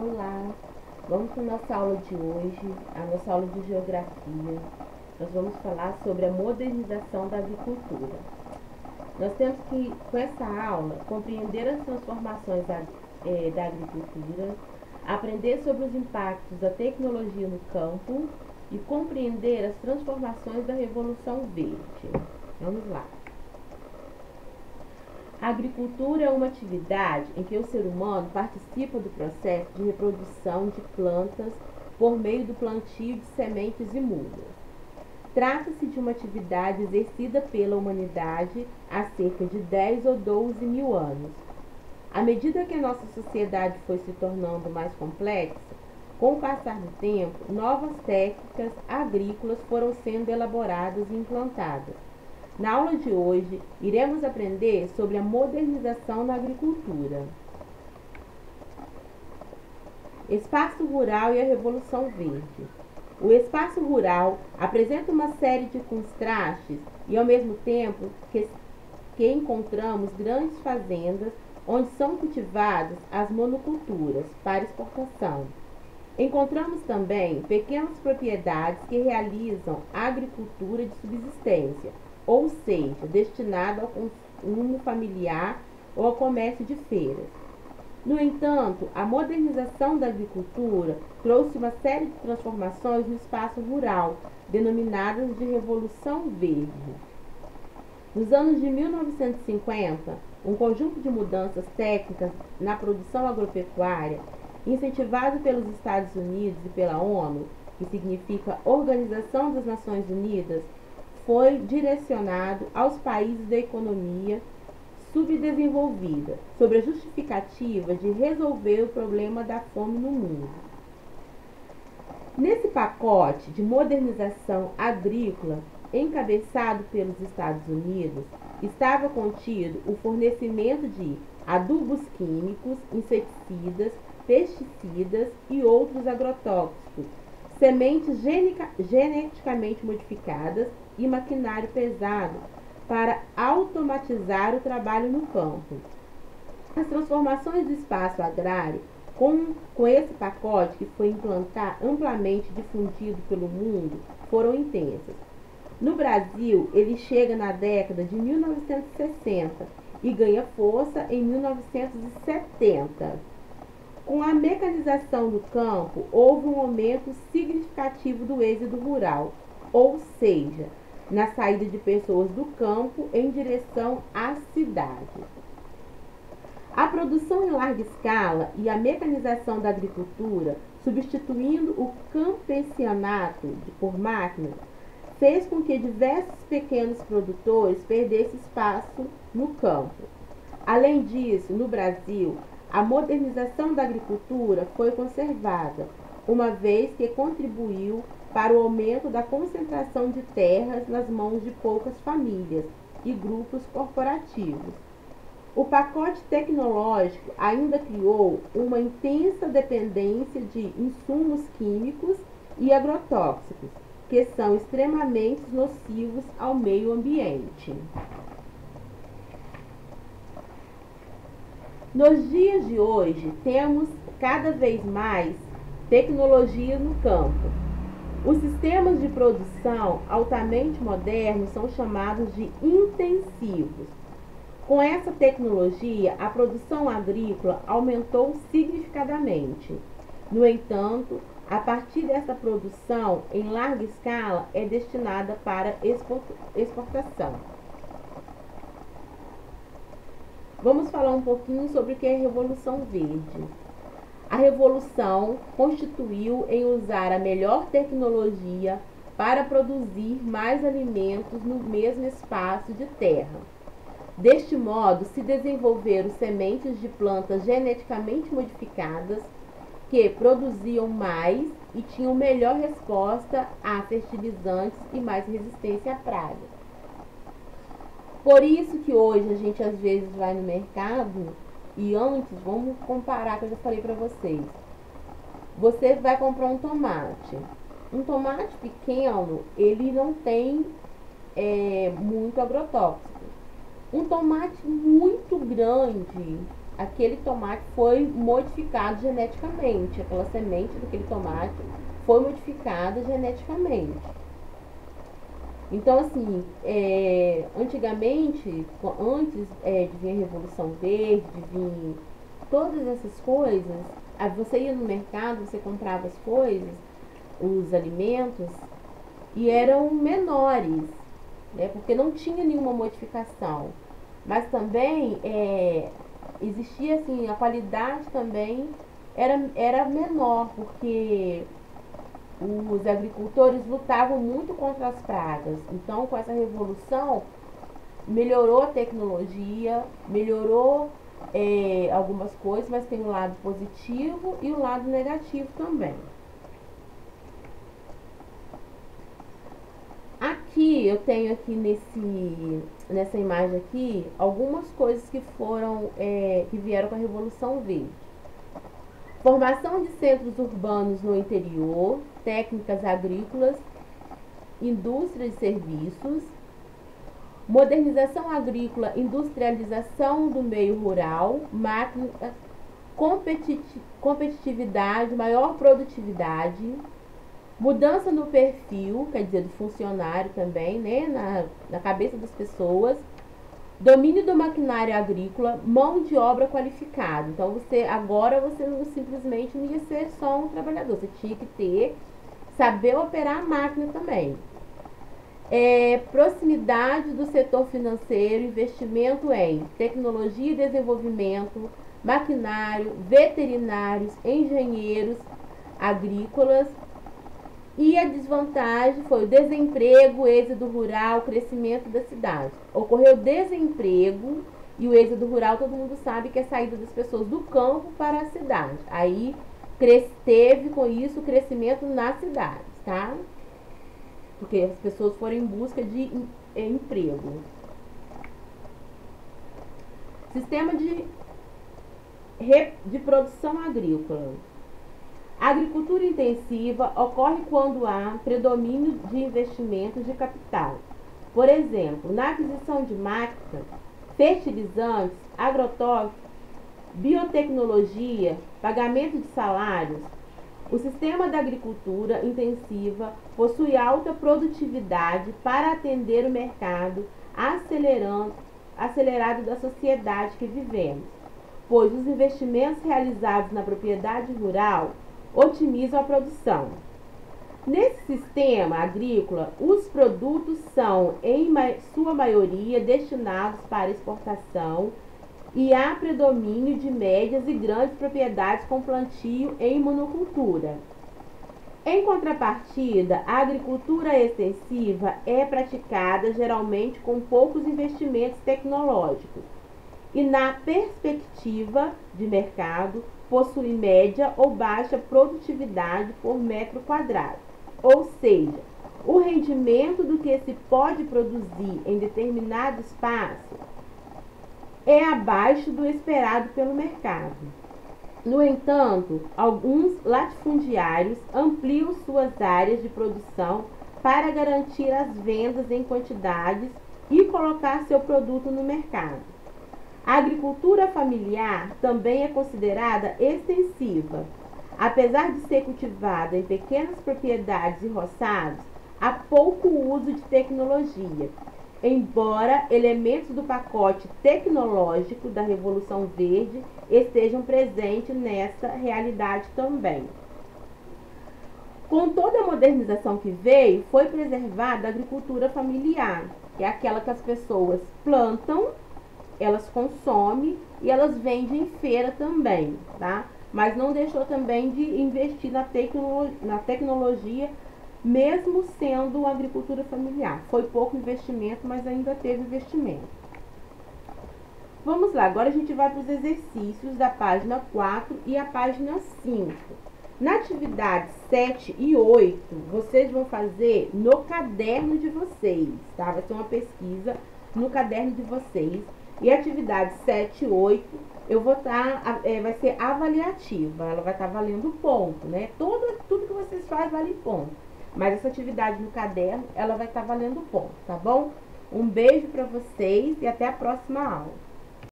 Olá, vamos para a nossa aula de hoje, a nossa aula de geografia. Nós vamos falar sobre a modernização da agricultura. Nós temos que, com essa aula, compreender as transformações da agricultura, aprender sobre os impactos da tecnologia no campo e compreender as transformações da Revolução Verde. Vamos lá. A agricultura é uma atividade em que o ser humano participa do processo de reprodução de plantas por meio do plantio de sementes e mudas. Trata-se de uma atividade exercida pela humanidade há cerca de 10 ou 12 mil anos. À medida que a nossa sociedade foi se tornando mais complexa, com o passar do tempo, novas técnicas agrícolas foram sendo elaboradas e implantadas. Na aula de hoje, iremos aprender sobre a modernização da agricultura. Espaço rural e a Revolução Verde. O espaço rural apresenta uma série de contrastes e, ao mesmo tempo, que encontramos grandes fazendas onde são cultivadas as monoculturas para exportação. Encontramos também pequenas propriedades que realizam agricultura de subsistência, ou seja, destinado ao consumo familiar ou ao comércio de feiras. No entanto, a modernização da agricultura trouxe uma série de transformações no espaço rural, denominadas de Revolução Verde. Nos anos de 1950, um conjunto de mudanças técnicas na produção agropecuária, incentivado pelos Estados Unidos e pela ONU, que significa Organização das Nações Unidas, foi direcionado aos países da economia subdesenvolvida, sob a justificativa de resolver o problema da fome no mundo. Nesse pacote de modernização agrícola, encabeçado pelos Estados Unidos, estava contido o fornecimento de adubos químicos, inseticidas, pesticidas e outros agrotóxicos, sementes geneticamente modificadas e maquinário pesado para automatizar o trabalho no campo. As transformações do espaço agrário, com esse pacote que foi amplamente difundido pelo mundo, foram intensas. No Brasil, ele chega na década de 1960 e ganha força em 1970. Com a mecanização do campo, houve um aumento significativo do êxodo rural, ou seja, na saída de pessoas do campo em direção à cidade. A produção em larga escala e a mecanização da agricultura, substituindo o campesinato por máquinas, fez com que diversos pequenos produtores perdessem espaço no campo. Além disso, no Brasil, a modernização da agricultura foi conservada, uma vez que contribuiu para o aumento da concentração de terras nas mãos de poucas famílias e grupos corporativos. O pacote tecnológico ainda criou uma intensa dependência de insumos químicos e agrotóxicos, que são extremamente nocivos ao meio ambiente. Nos dias de hoje, temos cada vez mais tecnologia no campo. Os sistemas de produção altamente modernos são chamados de intensivos. Com essa tecnologia, a produção agrícola aumentou significativamente. No entanto, a partir dessa produção em larga escala é destinada para exportação. Vamos falar um pouquinho sobre o que é a Revolução Verde. A Revolução constituiu em usar a melhor tecnologia para produzir mais alimentos no mesmo espaço de terra. Deste modo, se desenvolveram sementes de plantas geneticamente modificadas que produziam mais e tinham melhor resposta a fertilizantes e mais resistência à praga. Por isso que hoje a gente às vezes vai no mercado e antes, vamos comparar que eu já falei para vocês. Você vai comprar um tomate. Um tomate pequeno, ele não tem muito agrotóxico. Um tomate muito grande, aquele tomate foi modificado geneticamente, aquela semente daquele tomate foi modificada geneticamente. Então, assim, antigamente, antes de vir a Revolução Verde, de vir todas essas coisas, você ia no mercado, você comprava as coisas, os alimentos, e eram menores, né, porque não tinha nenhuma modificação. Mas também existia, assim, a qualidade também era menor, porque os agricultores lutavam muito contra as pragas. Então, com essa revolução, melhorou a tecnologia, melhorou algumas coisas, mas tem o lado positivo e o lado negativo também. Aqui eu tenho aqui nessa imagem aqui algumas coisas que que vieram com a Revolução Verde. Formação de centros urbanos no interior, técnicas agrícolas, indústria de serviços, modernização agrícola, industrialização do meio rural, máquina, competitividade, maior produtividade, mudança no perfil, quer dizer, do funcionário também, né, na cabeça das pessoas, domínio do maquinário agrícola, mão de obra qualificada. Então, agora você não, simplesmente não ia ser só um trabalhador, você tinha que saber operar a máquina também. Proximidade do setor financeiro, investimento em tecnologia e desenvolvimento, maquinário, veterinários, engenheiros agrícolas. E a desvantagem foi o desemprego, êxodo rural, crescimento da cidade. Ocorreu desemprego e o êxodo rural, todo mundo sabe que é a saída das pessoas do campo para a cidade. Aí teve com isso o crescimento nas cidades, tá? Porque as pessoas foram em busca de emprego. Sistema de produção agrícola. A agricultura intensiva ocorre quando há predomínio de investimentos de capital. Por exemplo, na aquisição de máquinas, fertilizantes, agrotóxicos, biotecnologia, pagamento de salários. O sistema da agricultura intensiva possui alta produtividade para atender o mercado acelerado da sociedade que vivemos, pois os investimentos realizados na propriedade rural otimizam a produção. Nesse sistema agrícola, os produtos são, em sua maioria, destinados para exportação e há predomínio de médias e grandes propriedades com plantio em monocultura. Em contrapartida, a agricultura extensiva é praticada geralmente com poucos investimentos tecnológicos e, na perspectiva de mercado, possui média ou baixa produtividade por metro quadrado, ou seja, o rendimento do que se pode produzir em determinado espaço é abaixo do esperado pelo mercado. No entanto, alguns latifundiários ampliam suas áreas de produção para garantir as vendas em quantidades e colocar seu produto no mercado. A agricultura familiar também é considerada extensiva. Apesar de ser cultivada em pequenas propriedades e roçados, há pouco uso de tecnologia, embora elementos do pacote tecnológico da Revolução Verde estejam presentes nessa realidade também. Com toda a modernização que veio, foi preservada a agricultura familiar, que é aquela que as pessoas plantam, elas consomem e elas vendem em feira também, tá? Mas não deixou também de investir na tecnologia, mesmo sendo uma agricultura familiar. Foi pouco investimento, mas ainda teve investimento. Vamos lá, agora a gente vai para os exercícios da página 4 e a página 5. Na atividade 7 e 8, vocês vão fazer no caderno de vocês, tá? Vai ser uma pesquisa no caderno de vocês. E a atividade 7 e 8, vai ser avaliativa, ela vai estar valendo ponto, né? Tudo que vocês fazem vale ponto. Mas essa atividade no caderno, ela vai estar valendo ponto, tá bom? Um beijo para vocês e até a próxima aula.